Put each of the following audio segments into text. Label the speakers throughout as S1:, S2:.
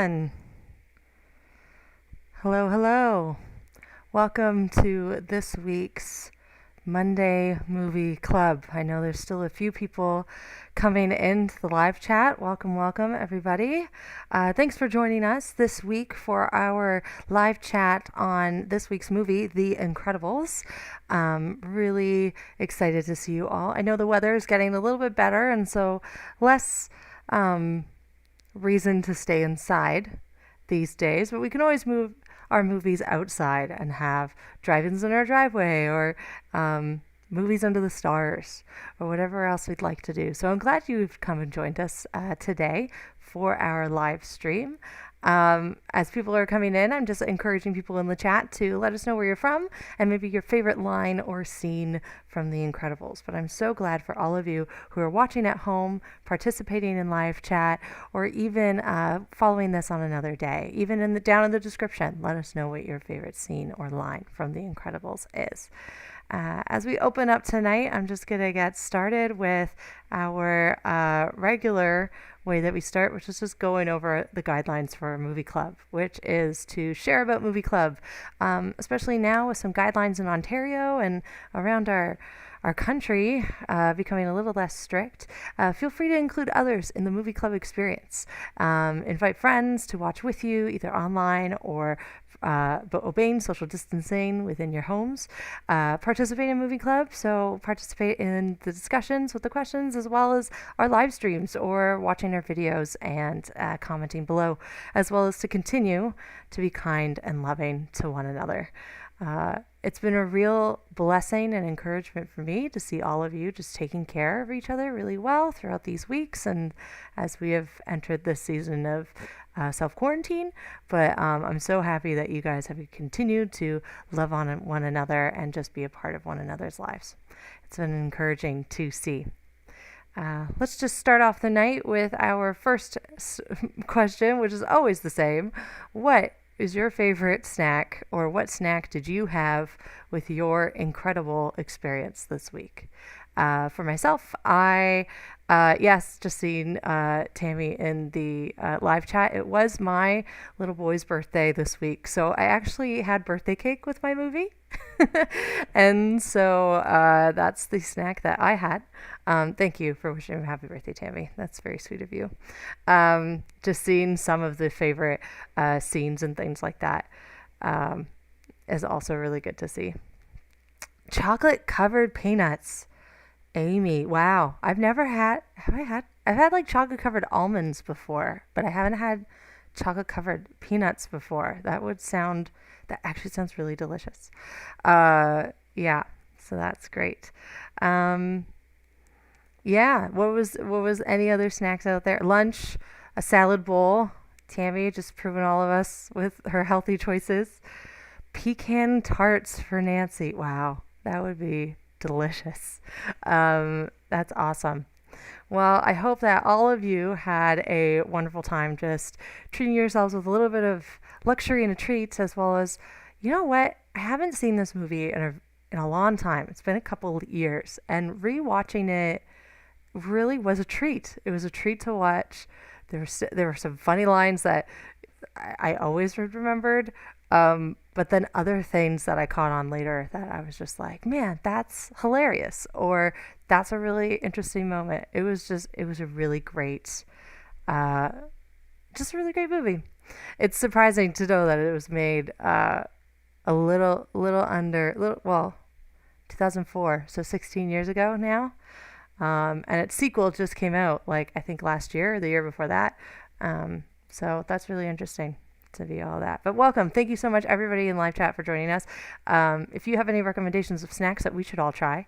S1: everyone. Hello, hello. Welcome to this week's Monday Movie Club. I know there's still a few people coming into the live chat. Welcome, welcome, everybody. Thanks for joining us this week for our live chat on this week's movie, The Incredibles. Really excited to see you all. I know the weather is getting a little bit better, and so less reason to stay inside these days, but we can always move our movies outside and have drive-ins in our driveway or movies under the stars or whatever else we'd like to do. So I'm glad you've come and joined us today for our live stream. As people are coming in, I'm just encouraging people in the chat to let us know where you're from and maybe your favorite line or scene from The Incredibles. But I'm so glad for all of you who are watching at home, participating in live chat, or even following this on another day. Even down in the description, let us know what your favorite scene or line from The Incredibles is. As we open up tonight, I'm just going to get started with our regular way that we start, which is just going over the guidelines for a movie club, which is to share about movie club, especially now with some guidelines in Ontario and around our country becoming a little less strict. Feel free to include others in the movie club experience. Invite friends to watch with you, either online or but obeying social distancing within your homes. Participate in movie club, so participate in the discussions with the questions as well as our live streams or watching our videos and commenting below, as well as to continue to be kind and loving to one another. It's been a real blessing and encouragement for me to see all of you just taking care of each other really well throughout these weeks and as we have entered this season of self-quarantine. But I'm so happy that you guys have continued to love on one another and just be a part of one another's lives. It's been encouraging to see. Let's just start off the night with our first question, which is always the same. What is your favorite snack, or what snack did you have with your incredible experience this week? For myself, yes, just seeing Tammy in the live chat. It was my little boy's birthday this week, so I actually had birthday cake with my movie. And so that's the snack that I had. Thank you for wishing him happy birthday, Tammy. That's very sweet of you. Just seeing some of the favorite scenes and things like that is also really good to see. Chocolate covered peanuts. Amy, wow. I've had like chocolate covered almonds before, but I haven't had chocolate covered peanuts before. That actually sounds really delicious. Yeah, so that's great. Yeah, what was any other snacks out there? Lunch, a salad bowl. Tammy just proving all of us with her healthy choices. Pecan tarts for Nancy. Wow, that would be delicious. That's awesome. Well, I hope that all of you had a wonderful time just treating yourselves with a little bit of luxury and a treat, as well as, you know what? I haven't seen this movie in a long time. It's been a couple of years, and rewatching it really was a treat. It was a treat to watch. There were some funny lines that I always remembered, but then other things that I caught on later that I was just like, man, that's hilarious, or that's a really interesting moment. It was a really great, just a really great movie. It's surprising to know that it was made well, 2004, so 16 years ago now. And its sequel just came out, like, I think last year or the year before that. So that's really interesting to be all that. But welcome. Thank you so much, everybody in live chat, for joining us. If you have any recommendations of snacks that we should all try,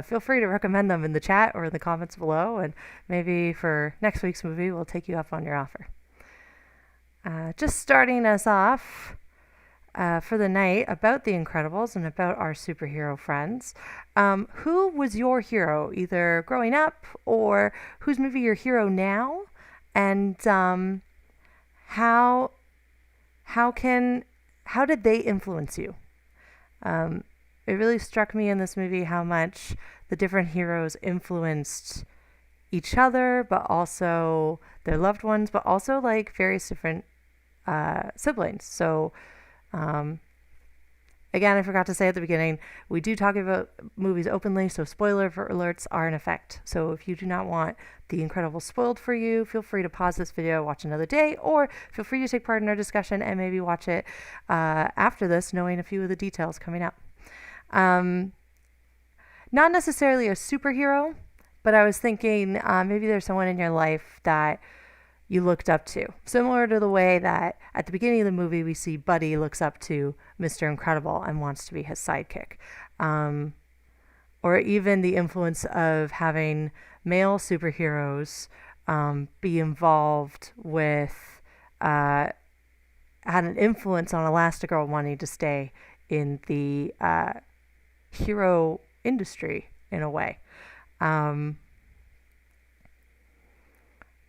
S1: feel free to recommend them in the chat or in the comments below. And maybe for next week's movie, we'll take you up on your offer. Just starting us off for the night about The Incredibles and about our superhero friends. Who was your hero, either growing up or who's maybe your hero now? And how did they influence you? It really struck me in this movie how much the different heroes influenced each other, but also their loved ones, but also like various different siblings. So, um, again, I forgot to say at the beginning, we do talk about movies openly, so spoiler alerts are in effect. So if you do not want The Incredibles spoiled for you, feel free to pause this video, watch another day, or feel free to take part in our discussion and maybe watch it after this, knowing a few of the details coming up. Not necessarily a superhero, but I was thinking maybe there's someone in your life that you looked up to. Similar to the way that at the beginning of the movie we see Buddy looks up to Mr. Incredible and wants to be his sidekick. Or even the influence of having male superheroes be involved with, had an influence on Elastigirl wanting to stay in the hero industry in a way.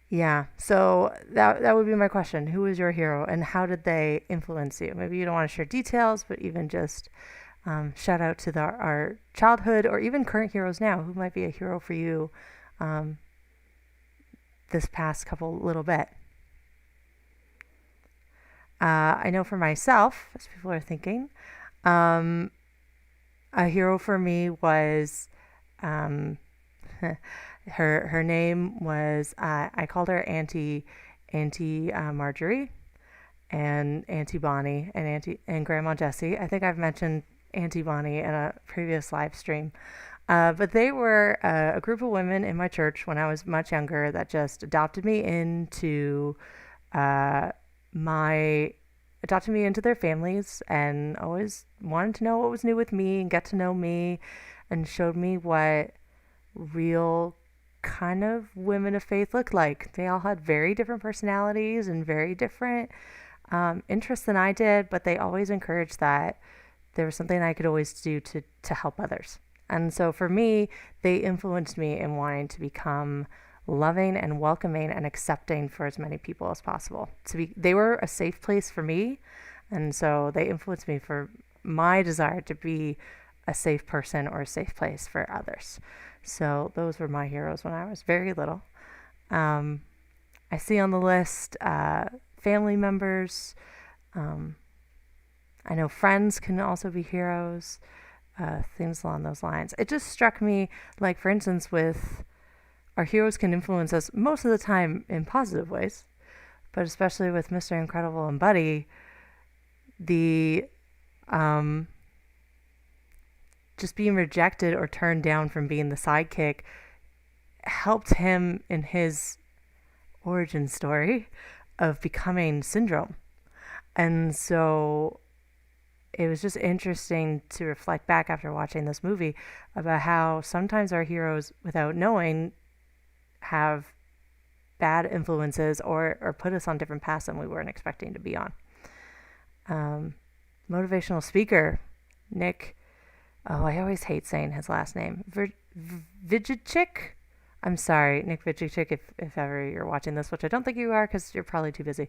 S1: Yeah, so that would be my question. Who is your hero and how did they influence you? Maybe you don't want to share details, but even just shout out to our childhood or even current heroes now. Who might be a hero for you this past couple little bit? I know for myself, as people are thinking, a hero for me was her name was I called her Auntie Marjorie and Auntie Bonnie and Grandma Jessie. I think I've mentioned Auntie Bonnie in a previous live stream. But they were a group of women in my church when I was much younger that just my adopted me into their families and always wanted to know what was new with me and get to know me and showed me what real kind of women of faith looked like. They all had very different personalities and very different interests than I did, but they always encouraged that there was something I could always do to help others. And so for me, they influenced me in wanting to become loving and welcoming and accepting for as many people as possible. They were a safe place for me, and so they influenced me for my desire to be a safe person or a safe place for others. So those were my heroes when I was very little. I see on the list family members. I know friends can also be heroes, things along those lines. It just struck me, like, for instance, with our heroes can influence us most of the time in positive ways, but especially with Mr. Incredible and Buddy, the just being rejected or turned down from being the sidekick helped him in his origin story of becoming Syndrome. And so it was just interesting to reflect back after watching this movie about how sometimes our heroes, without knowing, have bad influences or put us on different paths than we weren't expecting to be on. Motivational speaker, Nick. Oh, I always hate saying his last name. Vujicic? I'm sorry, Nick Vujicic, if ever you're watching this, which I don't think you are because you're probably too busy.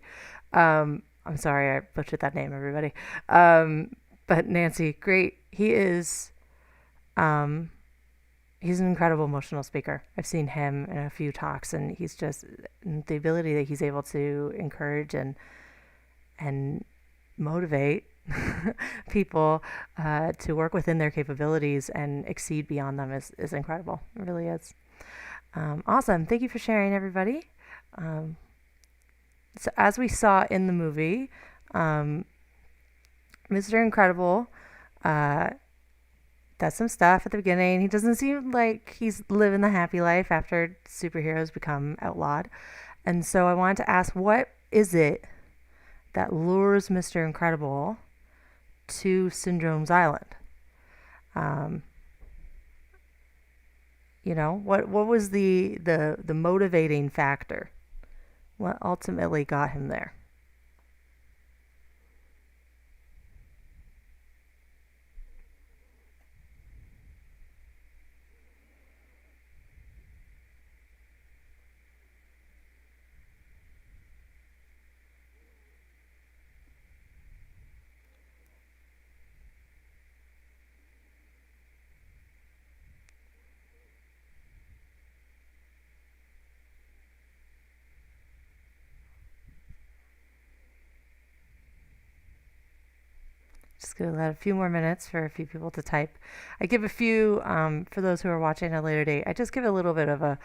S1: I'm sorry I butchered that name, everybody. But Nancy, great. He's an incredible emotional speaker. I've seen him in a few talks, and he's just the ability that he's able to encourage and motivate people to work within their capabilities and exceed beyond them is incredible. It really is. Awesome. Thank you for sharing, everybody. So as we saw in the movie, Mr. Incredible does some stuff at the beginning. He doesn't seem like he's living the happy life after superheroes become outlawed. And so I wanted to ask, what is it that lures Mr. Incredible to Syndrome's Island? What was the motivating factor? What ultimately got him there? Just going to let a few more minutes for a few people to type. I give a few, for those who are watching at a later date, I just give a little bit of a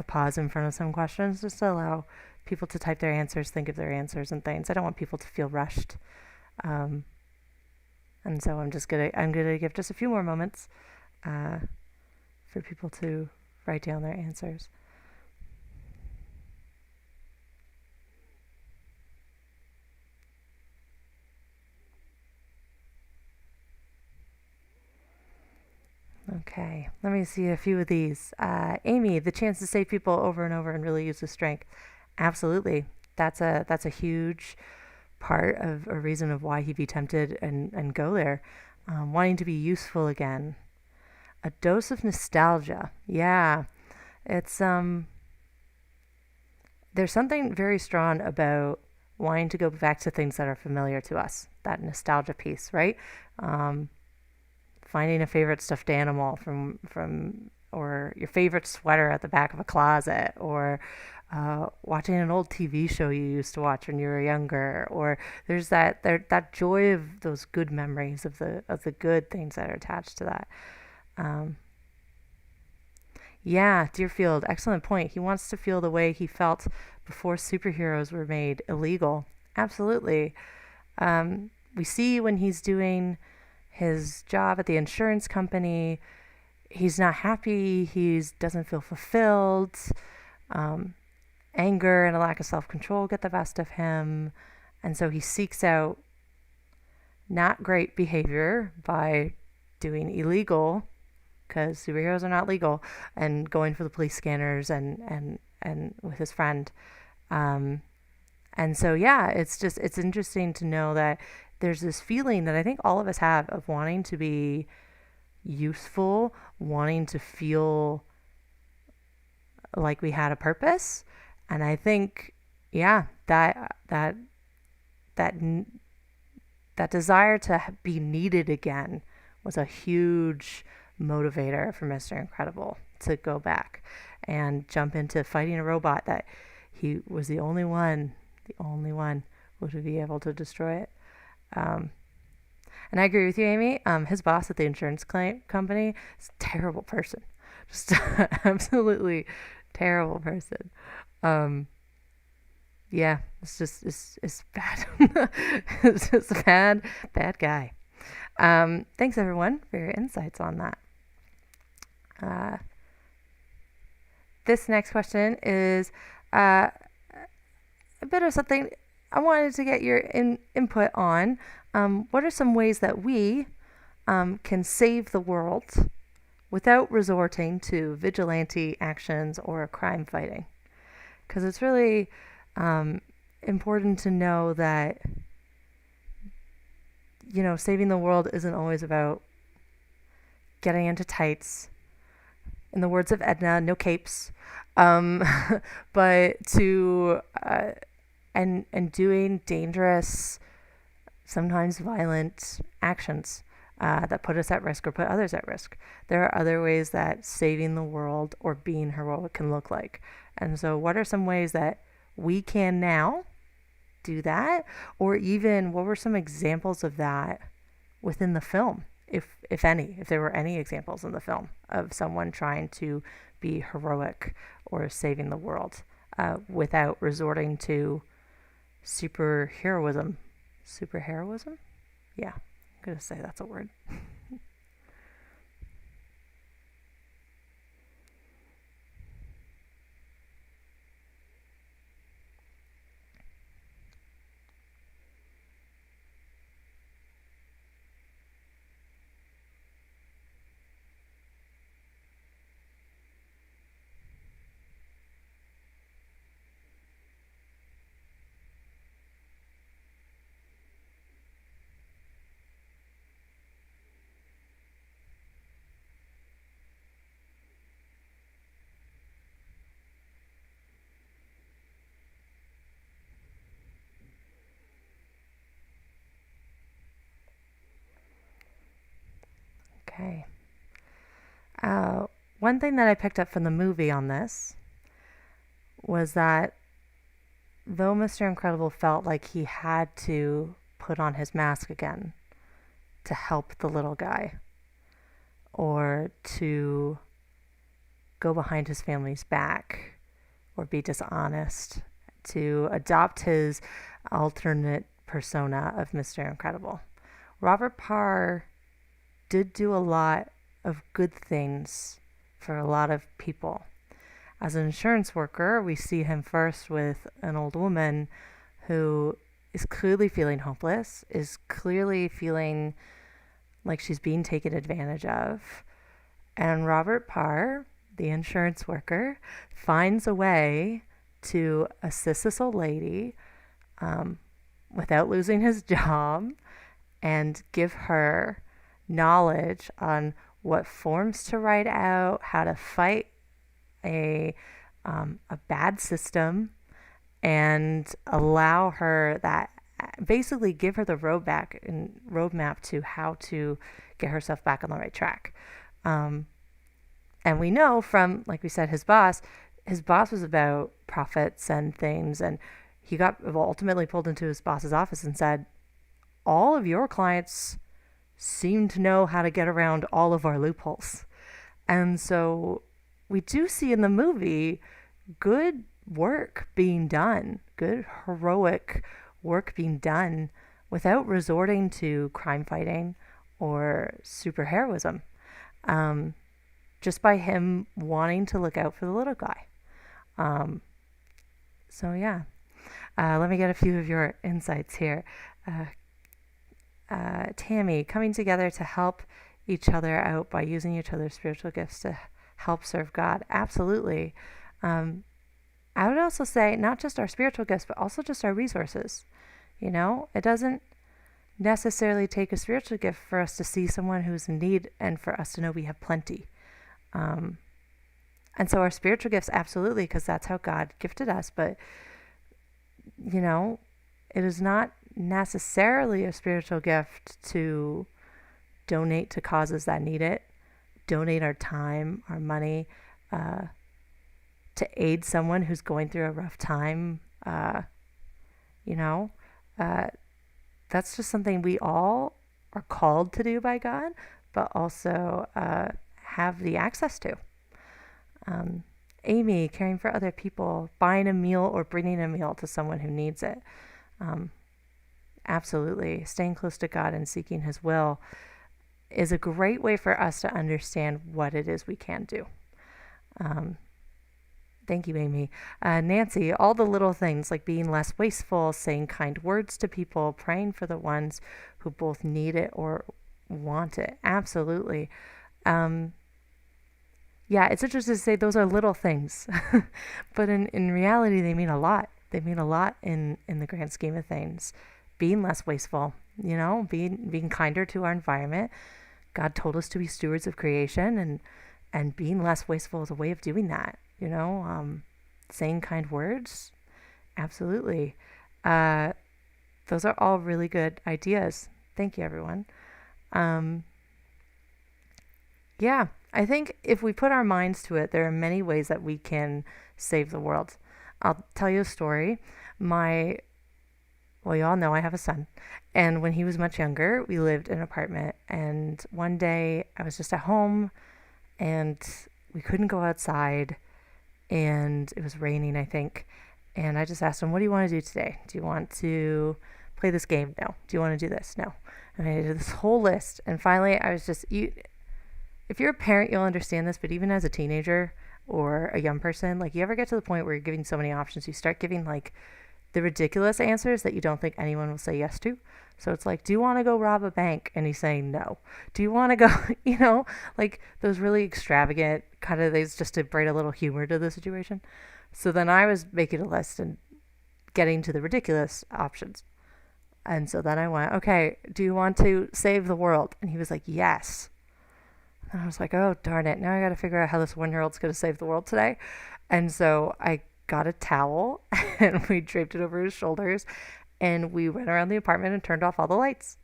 S1: pause in front of some questions just to allow people to type their answers, think of their answers and things. I don't want people to feel rushed. Um, and so I'm gonna give just a few more moments for people to write down their answers. Okay, let me see a few of these. Amy, the chance to save people over and over and really use the strength. Absolutely. That's a huge part of a reason of why he'd be tempted and go there. Wanting to be useful again. A dose of nostalgia. Yeah. It's there's something very strong about wanting to go back to things that are familiar to us. That nostalgia piece, right? Um, Finding a favorite stuffed animal from or your favorite sweater at the back of a closet, or watching an old TV show you used to watch when you were younger, or there's that joy of those good memories of the good things that are attached to that. Um, yeah, Deerfield, excellent point. He wants to feel the way he felt before superheroes were made illegal. Absolutely. We see when he's doing his job at the insurance company, he's not happy, he doesn't feel fulfilled. Um, Anger and a lack of self control get the best of him. And so he seeks out not great behavior by doing illegal, because superheroes are not legal, and going for the police scanners and with his friend. Um, and so, yeah, it's interesting to know that there's this feeling that I think all of us have of wanting to be useful, wanting to feel like we had a purpose. And I think, yeah, that that desire to be needed again was a huge motivator for Mr. Incredible to go back and jump into fighting a robot that he was the only one who would be able to destroy it. Um, and I agree with you, Amy. His boss at the insurance company is a terrible person, just absolutely terrible person. Um, yeah, it's bad. It's just a bad guy. Thanks everyone for your insights on that. Uh, this next question is uh, a bit of something I wanted to get your input on. What are some ways that we can save the world without resorting to vigilante actions or crime fighting? Because it's really important to know that, saving the world isn't always about getting into tights. In the words of Edna, no capes. Um, but to and doing dangerous, sometimes violent actions that put us at risk or put others at risk. There are other ways that saving the world or being heroic can look like. And so, what are some ways that we can now do that? Or even, what were some examples of that within the film? If any, if there were any examples in the film of someone trying to be heroic or saving the world without resorting to superheroism. Superheroism? Yeah, I'm going to say that's a word. Okay. Uh, One thing that I picked up from the movie on this was that though Mr. Incredible felt like he had to put on his mask again to help the little guy or to go behind his family's back or be dishonest, to adopt his alternate persona of Mr. Incredible. Robert Parr did do a lot of good things for a lot of people. As an insurance worker, we see him first with an old woman who is clearly feeling hopeless, is clearly feeling like she's being taken advantage of. And Robert Parr, the insurance worker, finds a way to assist this old lady without losing his job and give her knowledge on what forms to write out, how to fight a bad system, and allow her that, basically give her the roadmap to how to get herself back on the right track. And we know from, like we said, his boss was about profits and things, and he got ultimately pulled into his boss's office and said, all of your clients seem to know how to get around all of our loopholes. And so we do see in the movie good work being done, good heroic work being done without resorting to crime fighting or superheroism, just by him wanting to look out for the little guy. So yeah, let me get a few of your insights here. Tammy, coming together to help each other out by using each other's spiritual gifts to help serve God. Absolutely. I would also say not just our spiritual gifts, but also just our resources. You know, it doesn't necessarily take a spiritual gift for us to see someone who's in need and for us to know we have plenty. And so our spiritual gifts, absolutely, because that's how God gifted us. But, you know, it is not necessarily a spiritual gift to donate to causes that need it, donate our time, our money, to aid someone who's going through a rough time. You know, that's just something we all are called to do by God, but also have the access to. Amy, caring for other people, buying a meal or bringing a meal to someone who needs it. Absolutely. Staying close to God and seeking his will is a great way for us to understand what it is we can do. Thank you, Amy. Nancy, all the little things like being less wasteful, saying kind words to people, praying for the ones who both need it or want it. Absolutely. Yeah, it's interesting to say those are little things, but in reality, they mean a lot. They mean a lot in the grand scheme of things. Being less wasteful, you know, being kinder to our environment. God told us to be stewards of creation, and being less wasteful is a way of doing that, you know. Saying kind words, absolutely. Those are all really good ideas. Thank you, everyone. Yeah, I think if we put our minds to it, there are many ways that we can save the world. I'll tell you a story. Well, you all know I have a son. And when he was much younger, we lived in an apartment. And one day I was just at home and we couldn't go outside. And it was raining, I think. And I just asked him, what do you want to do today? Do you want to play this game? No. Do you want to do this? No. And I did this whole list. And finally, I was just, if you're a parent, you'll understand this. But even as a teenager or a young person, like, you ever get to the point where you're giving so many options, you start giving like the ridiculous answers that you don't think anyone will say yes to. So it's like, do you want to go rob a bank? And he's saying no. Do you want to go, you know, like those really extravagant kind of things just to bring a little humor to the situation. So then I was making a list and getting to the ridiculous options. And so then I went, okay, do you want to save the world? And he was like, yes. And I was like, oh, darn it. Now I got to figure out how this 1-year-old's going to save the world today. And so I got a towel and we draped it over his shoulders and we went around the apartment and turned off all the lights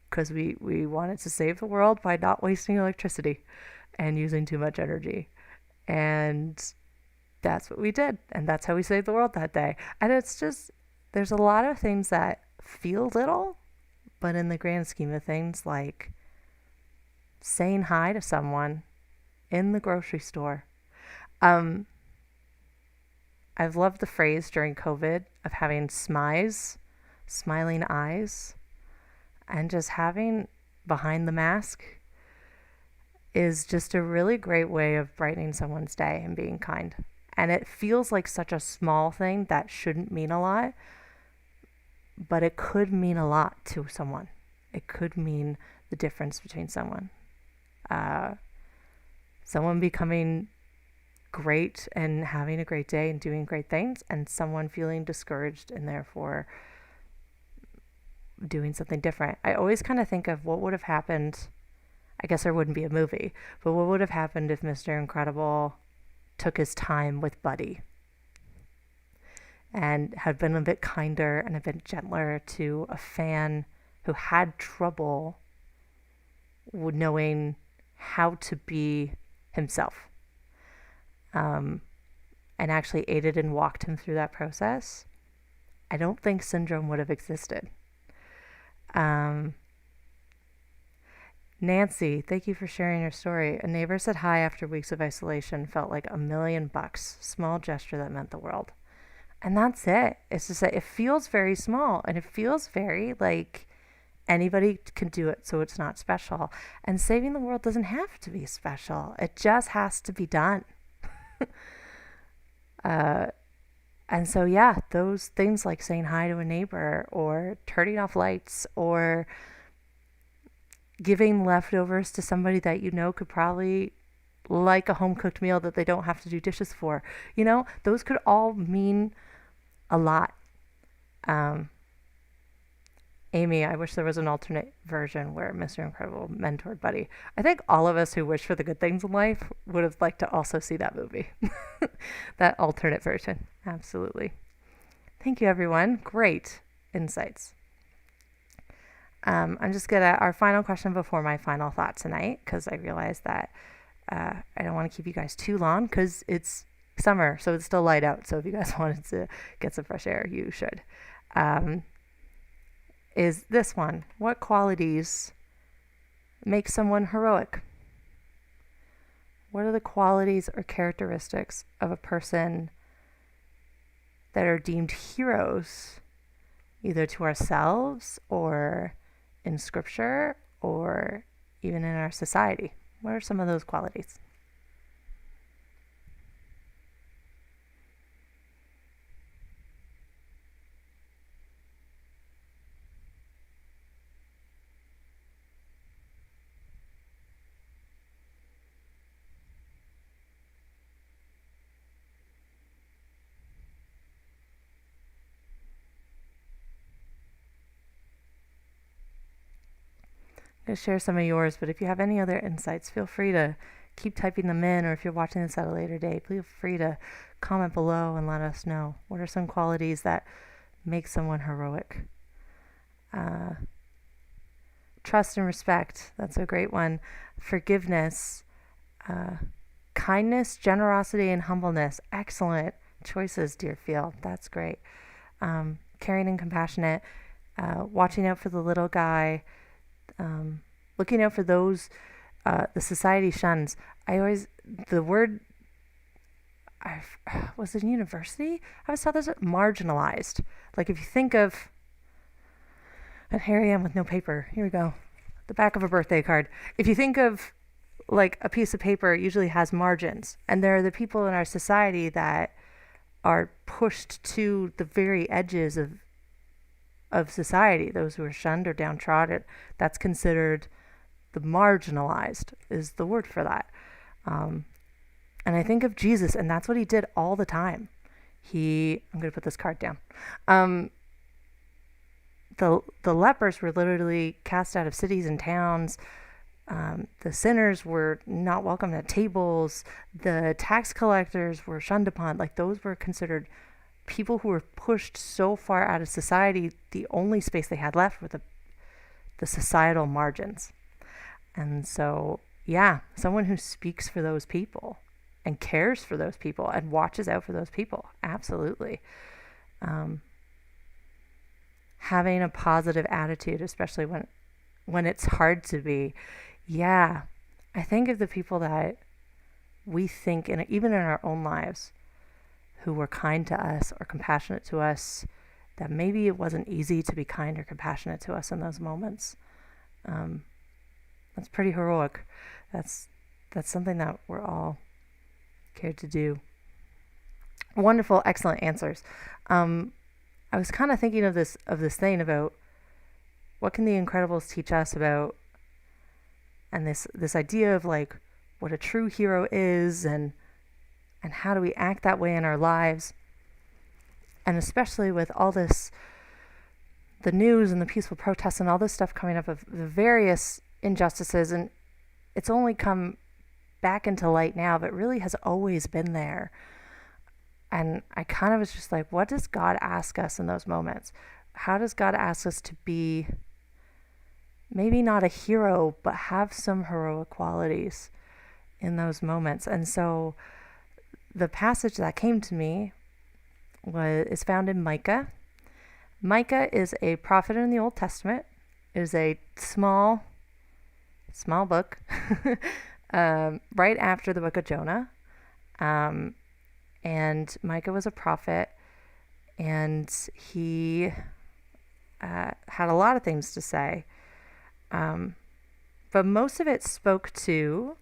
S1: because we wanted to save the world by not wasting electricity and using too much energy. And that's what we did. And that's how we saved the world that day. And it's just, there's a lot of things that feel little, But in the grand scheme of things, like saying hi to someone in the grocery store. Um, I've loved the phrase during COVID of having smiles, smiling eyes, and just having behind the mask is just a really great way of brightening someone's day and being kind. And it feels like such a small thing that shouldn't mean a lot, but it could mean a lot to someone. It could mean the difference between someone. Uh, Someone becoming great and having a great day and doing great things, and someone feeling discouraged and therefore doing something different. I always kind of think of what would have happened. I guess there wouldn't be a movie, but what would have happened if Mr. Incredible took his time with Buddy and had been a bit kinder and a bit gentler to a fan who had trouble knowing how to be himself, and actually aided and walked him through that process. I don't think syndrome would have existed. Nancy, thank you for sharing your story. A neighbor said hi after weeks of isolation, felt like $1,000,000. Small gesture that meant the world. And that's it. It's just that it feels very small, and it feels very like anybody can do it, so it's not special. And saving the world doesn't have to be special. It just has to be done. And so, yeah, those things like saying hi to a neighbor or turning off lights or giving leftovers to somebody that you know could probably like a home cooked meal that they don't have to do dishes for. You know, those could all mean a lot. Amy, I wish there was an alternate version where Mr. Incredible mentored Buddy. I think all of us who wish for the good things in life would have liked to also see that movie. That alternate version. Absolutely. Thank you, everyone. Great insights. I'm just going to, our final question before my final thought tonight, because I realize that I don't want to keep you guys too long because it's summer, so it's still light out. So if you guys wanted to get some fresh air, you should. Is this one. What qualities make someone heroic? What are the qualities or characteristics of a person that are deemed heroes, either to ourselves or in scripture or even in our society? What are some of those qualities? To share some of yours, but if you have any other insights, feel free to keep typing them in, or if you're watching this at a later date, feel free to comment below and let us know. What are some qualities that make someone heroic? Trust and respect, that's a great one. Forgiveness, kindness, generosity, and humbleness. Excellent choices, Deerfield. That's great. Caring and compassionate, watching out for the little guy, looking out for those the society shuns. The word, was it university? I always thought this was marginalized. Like if you think of, and here I am with no paper. Here we go. The back of a birthday card. If you think of like a piece of paper, it usually has margins. And there are the people in our society that are pushed to the very edges of society, those who are shunned or downtrodden. That's considered the marginalized is the word for that. And I think of Jesus, and that's what he did all the time. I'm going to put this card down. The lepers were literally cast out of cities and towns. The sinners were not welcome at tables. The tax collectors were shunned upon. Like those were considered people who were pushed so far out of society. The only space they had left were the societal margins. And so, yeah, someone who speaks for those people and cares for those people and watches out for those people. Absolutely. having a positive attitude, especially when it's hard to be. Yeah, I think of the people that we think, even in our own lives, who were kind to us or compassionate to us, that maybe it wasn't easy to be kind or compassionate to us in those moments. Um, that's pretty heroic. That's something that we're all cared to do. Wonderful, excellent answers. I was kind of thinking of this thing about what can the Incredibles teach us about, and this idea of like what a true hero is, and how do we act that way in our lives, and especially with all this, the news and the peaceful protests and all this stuff coming up of the various injustices, and it's only come back into light now, but really has always been there. And I kind of was just like, what does God ask us in those moments? How does God ask us to be maybe not a hero, but have some heroic qualities in those moments? And so the passage that came to me is found in Micah. Micah is a prophet in the Old Testament. It is a small book, right after the book of Jonah. And Micah was a prophet, and he had a lot of things to say. But most of it spoke to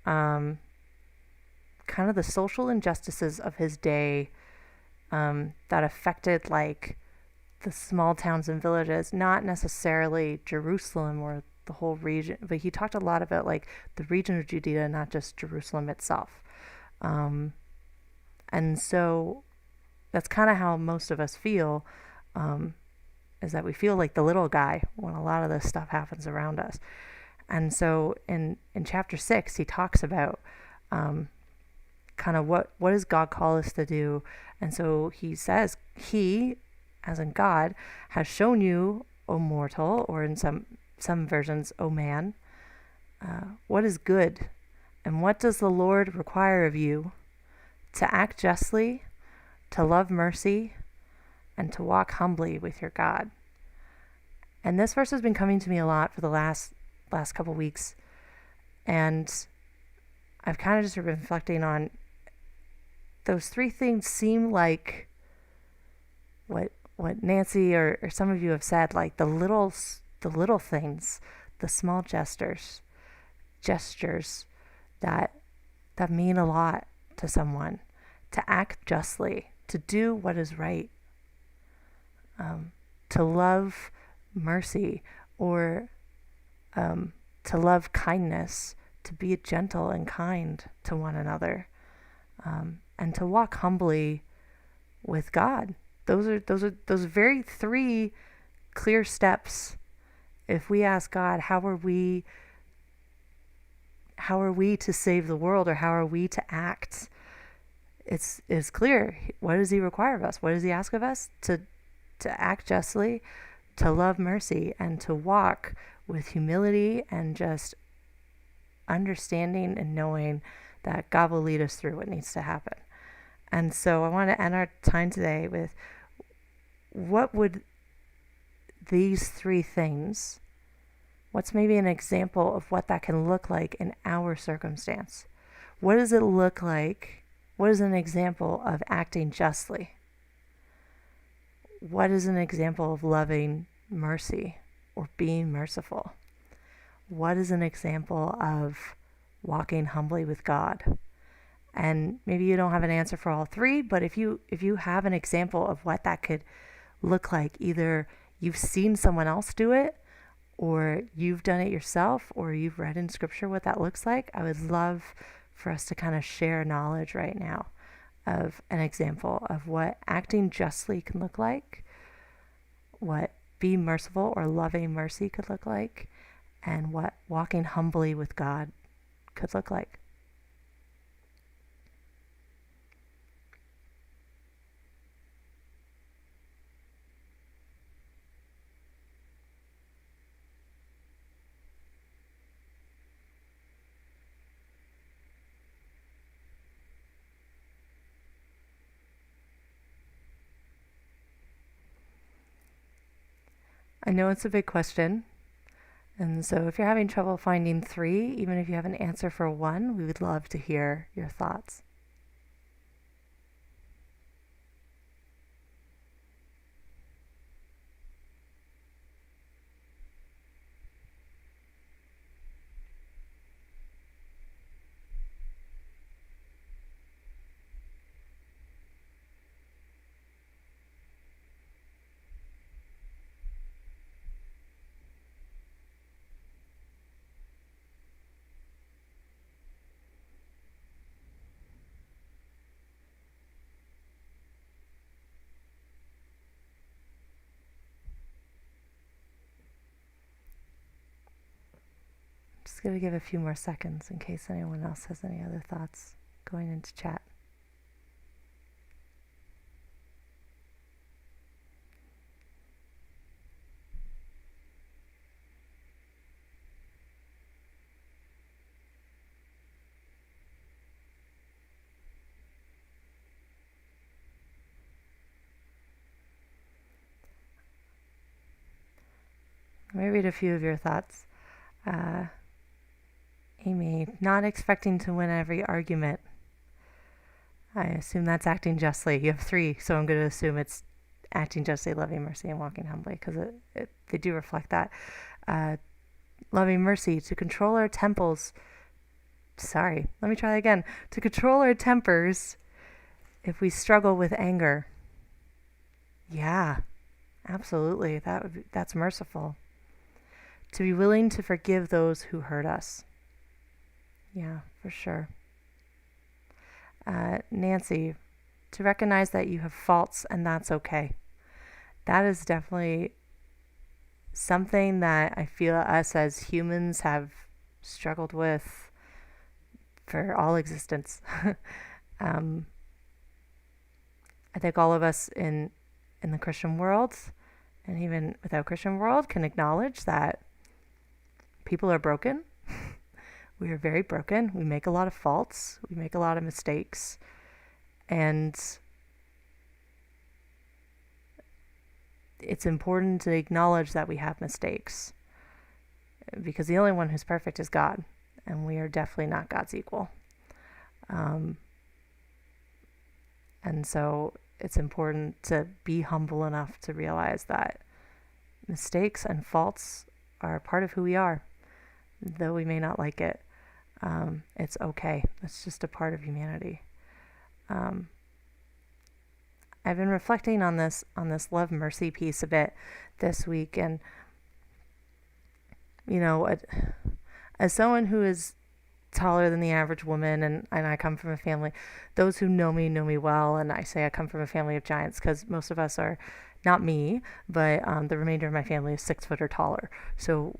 S1: kind of the social injustices of his day, that affected like the small towns and villages, not necessarily Jerusalem or the whole region, but he talked a lot about like the region of Judea, not just Jerusalem itself. And so that's kind of how most of us feel, is that we feel like the little guy when a lot of this stuff happens around us. And so in chapter 6, he talks about kind of what does God call us to do. And so he says, he, as in God, has shown you, O mortal, or in some versions, O man, what is good, and what does the Lord require of you? To act justly, to love mercy, and to walk humbly with your God. And this verse has been coming to me a lot for the last couple weeks, and I've kind of just been reflecting on those three things. Seem like what Nancy or some of you have said, like the little things, the small gestures that mean a lot to someone, to act justly, to do what is right, to love mercy, or to love kindness, to be gentle and kind to one another, and to walk humbly with God. Those are very three clear steps. If we ask God, how are we to save the world, or how are we to act? It's clear. What does he require of us? What does he ask of us? To act justly, to love mercy, and to walk with humility and just understanding and knowing that God will lead us through what needs to happen. And so I want to end our time today with, what would these three things, what's maybe an example of what that can look like in our circumstance? What does it look like? What is an example of acting justly? What is an example of loving mercy or being merciful? What is an example of walking humbly with God? And maybe you don't have an answer for all three, but if you have an example of what that could look like, either you've seen someone else do it, or you've done it yourself, or you've read in scripture what that looks like, I would love for us to kind of share knowledge right now of an example of what acting justly can look like, what being merciful or loving mercy could look like, and what walking humbly with God could look like. I know it's a big question. And so if you're having trouble finding three, even if you have an answer for one, we would love to hear your thoughts. Just going to give a few more seconds in case anyone else has any other thoughts going into chat. Let me read a few of your thoughts. Amy, not expecting to win every argument. I assume that's acting justly. You have three, so I'm going to assume it's acting justly, loving mercy, and walking humbly, because they do reflect that. Loving mercy, to control our tempers. Sorry, let me try that again. To control our tempers if we struggle with anger. Yeah, absolutely. That's merciful. To be willing to forgive those who hurt us. Yeah, for sure. Nancy, to recognize that you have faults and that's okay. That is definitely something that I feel us as humans have struggled with for all existence. I think all of us in the Christian world, and even without Christian world, can acknowledge that people are broken. We are very broken. We make a lot of faults. We make a lot of mistakes. And it's important to acknowledge that we have mistakes, because the only one who's perfect is God, and we are definitely not God's equal. And so it's important to be humble enough to realize that mistakes and faults are a part of who we are, though we may not like it. It's okay. It's just a part of humanity. I've been reflecting on this love mercy piece a bit this week, and as someone who is taller than the average woman, and I come from a family, those who know me well, and I say I come from a family of giants because most of us are, not me, but the remainder of my family is 6 foot or taller. So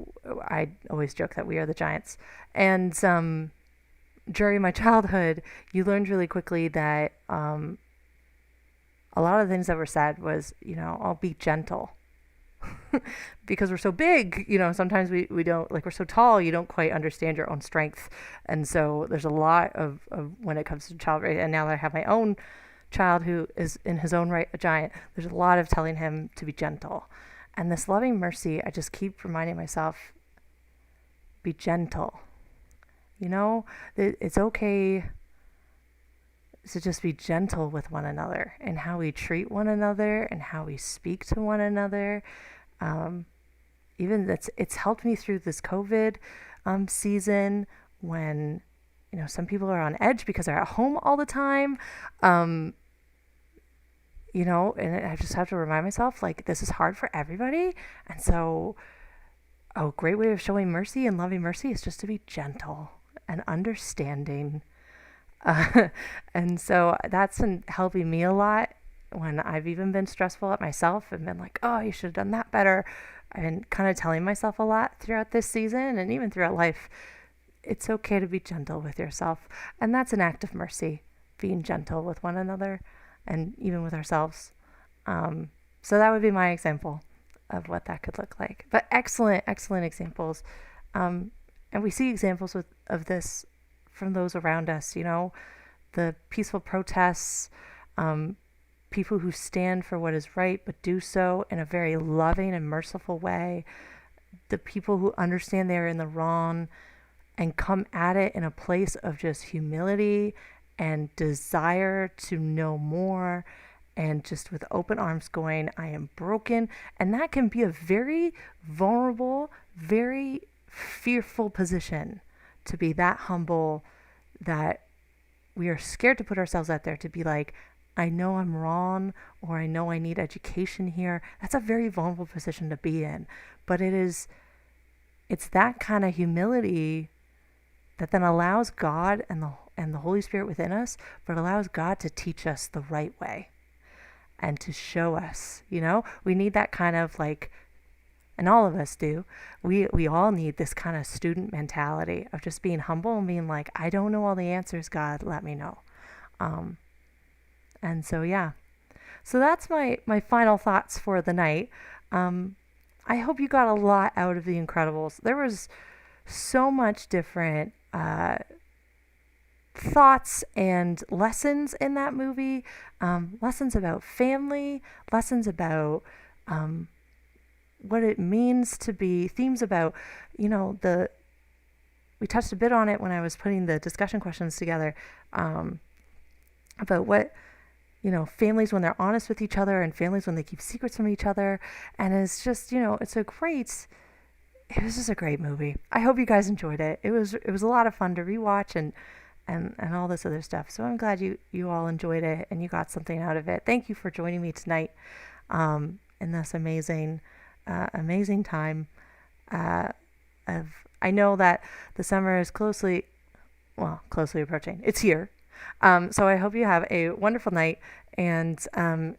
S1: I always joke that we are the giants. And during my childhood, you learned really quickly that a lot of the things that were said was, I'll be gentle. Because we're so big, sometimes we don't, like, we're so tall, you don't quite understand your own strength. And so there's a lot of when it comes to child raising, and now that I have my own child who is in his own right a giant, there's a lot of telling him to be gentle. And this loving mercy, I just keep reminding myself, be gentle. It's okay to just be gentle with one another, and how we treat one another and how we speak to one another. Even it's helped me through this COVID season, when some people are on edge because they're at home all the time. And I just have to remind myself, like, this is hard for everybody. And so a great way of showing mercy and loving mercy is just to be gentle and understanding. And so that's been helping me a lot when I've even been stressful at myself and been like, oh, you should have done that better. I've been kind of telling myself a lot throughout this season, and even throughout life, it's okay to be gentle with yourself. And that's an act of mercy, being gentle with one another and even with ourselves. So that would be my example of what that could look like. But excellent examples. And we see examples of this from those around us, the peaceful protests, people who stand for what is right but do so in a very loving and merciful way, the people who understand they're in the wrong and come at it in a place of just humility and desire to know more, and just with open arms going, I am broken. And that can be a very vulnerable, very fearful position, to be that humble, that we are scared to put ourselves out there, to be like, I know I'm wrong, or I know I need education here. That's a very vulnerable position to be in. But it's that kind of humility that then allows God and the Holy Spirit within us, but allows God to teach us the right way and to show us, we need that kind of like, and all of us do, we all need this kind of student mentality of just being humble and being like, I don't know all the answers, God, let me know. And so, yeah. So that's my final thoughts for the night. I hope you got a lot out of The Incredibles. There was so much different thoughts and lessons in that movie. Lessons about family, lessons about what it means to be, themes about, we touched a bit on it when I was putting the discussion questions together, about what, families when they're honest with each other, and families when they keep secrets from each other. And it's just, it was just a great movie. I hope you guys enjoyed it. It was a lot of fun to rewatch and all this other stuff. So I'm glad you all enjoyed it and you got something out of it. Thank you for joining me tonight in this amazing time. I know that the summer is closely approaching. It's here. So I hope you have a wonderful night and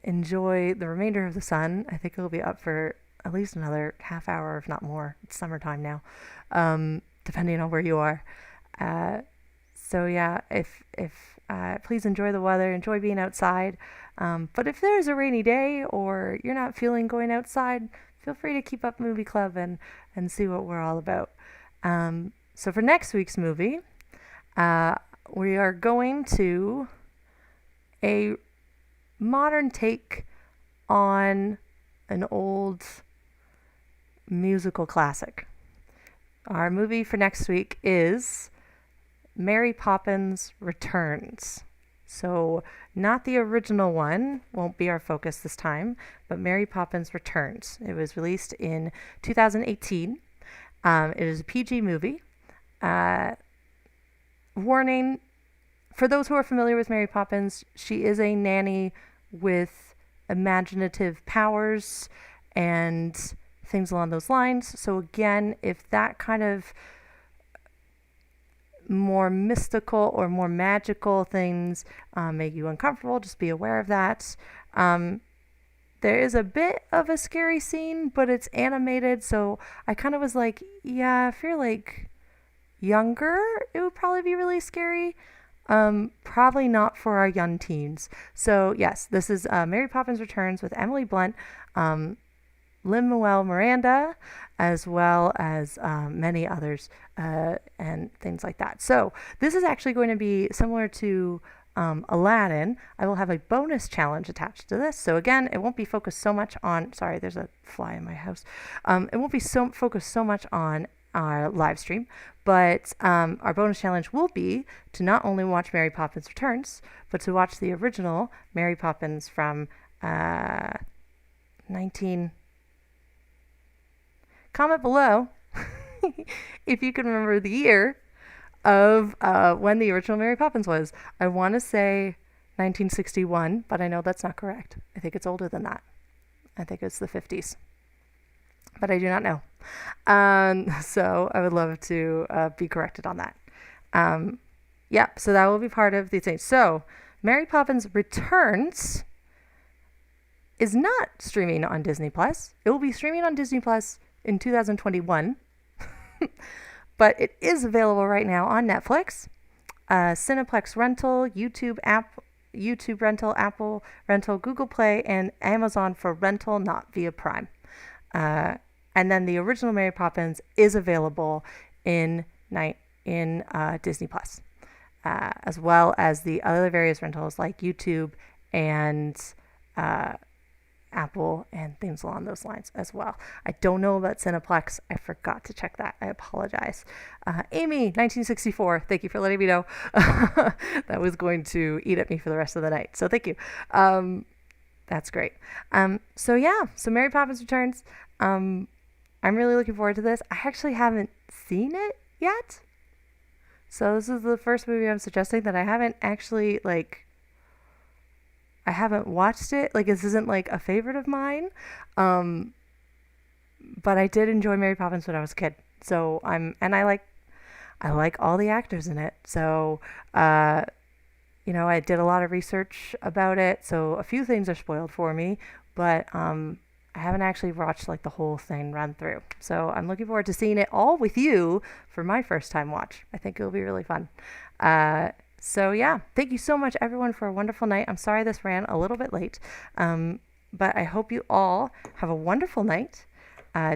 S1: enjoy the remainder of the sun. I think it'll be up for at least another half hour, if not more. It's summertime now, depending on where you are. So yeah, if please enjoy the weather, enjoy being outside. But if there's a rainy day or you're not feeling going outside, feel free to keep up Movie Club and see what we're all about. So for next week's movie, we are going to a modern take on an old musical classic. Our movie for next week is Mary Poppins Returns. So not the original one, won't be our focus this time, but Mary Poppins Returns. It was released in 2018. It is a PG movie. Warning, for those who are familiar with Mary Poppins, she is a nanny with imaginative powers and things along those lines. So again, if that kind of more mystical or more magical things make you uncomfortable, just be aware of that. There is a bit of a scary scene, but it's animated, so I kind of was like, yeah, if you're like younger, it would probably be really scary. Probably not for our young teens. So yes, this is Mary Poppins Returns with Emily Blunt, Lin-Manuel Miranda, as well as many others and things like that. So this is actually going to be similar to Aladdin. I will have a bonus challenge attached to this. So again, it won't be focused so much on, sorry, there's a fly in my house. It won't be focused so much on our live stream, but our bonus challenge will be to not only watch Mary Poppins Returns, but to watch the original Mary Poppins from 19... Comment below if you can remember the year of when the original Mary Poppins was. I want to say 1961, but I know that's not correct. I think it's older than that. I think it's the 50s, but I do not know. So I would love to be corrected on that. Yep, so that will be part of the thing. So Mary Poppins Returns is not streaming on Disney Plus. It will be streaming on Disney Plus in 2021, but it is available right now on Netflix, Cineplex Rental, YouTube Rental, Apple Rental, Google Play, and Amazon for rental, not via Prime. And then the original Mary Poppins is available in Disney Plus, as well as the other various rentals like YouTube and Apple and things along those lines as well. I don't know about Cineplex. I forgot to check that. I apologize. Amy, 1964, thank you for letting me know. That was going to eat at me for the rest of the night. So thank you. That's great. So yeah, so Mary Poppins Returns. I'm really looking forward to this. I actually haven't seen it yet. So this is the first movie I'm suggesting that I haven't actually I haven't watched it. Like this isn't like a favorite of mine. Um, but I did enjoy Mary Poppins when I was a kid. So I like all the actors in it. So uh, I did a lot of research about it. So a few things are spoiled for me, but I haven't actually watched like the whole thing run through. So I'm looking forward to seeing it all with you for my first time watch. I think it'll be really fun. So yeah, thank you so much everyone for a wonderful night. I'm sorry this ran a little bit late, but I hope you all have a wonderful night.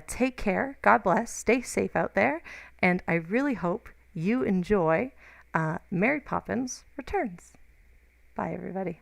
S1: Take care. God bless. Stay safe out there. And I really hope you enjoy Mary Poppins Returns. Bye, everybody.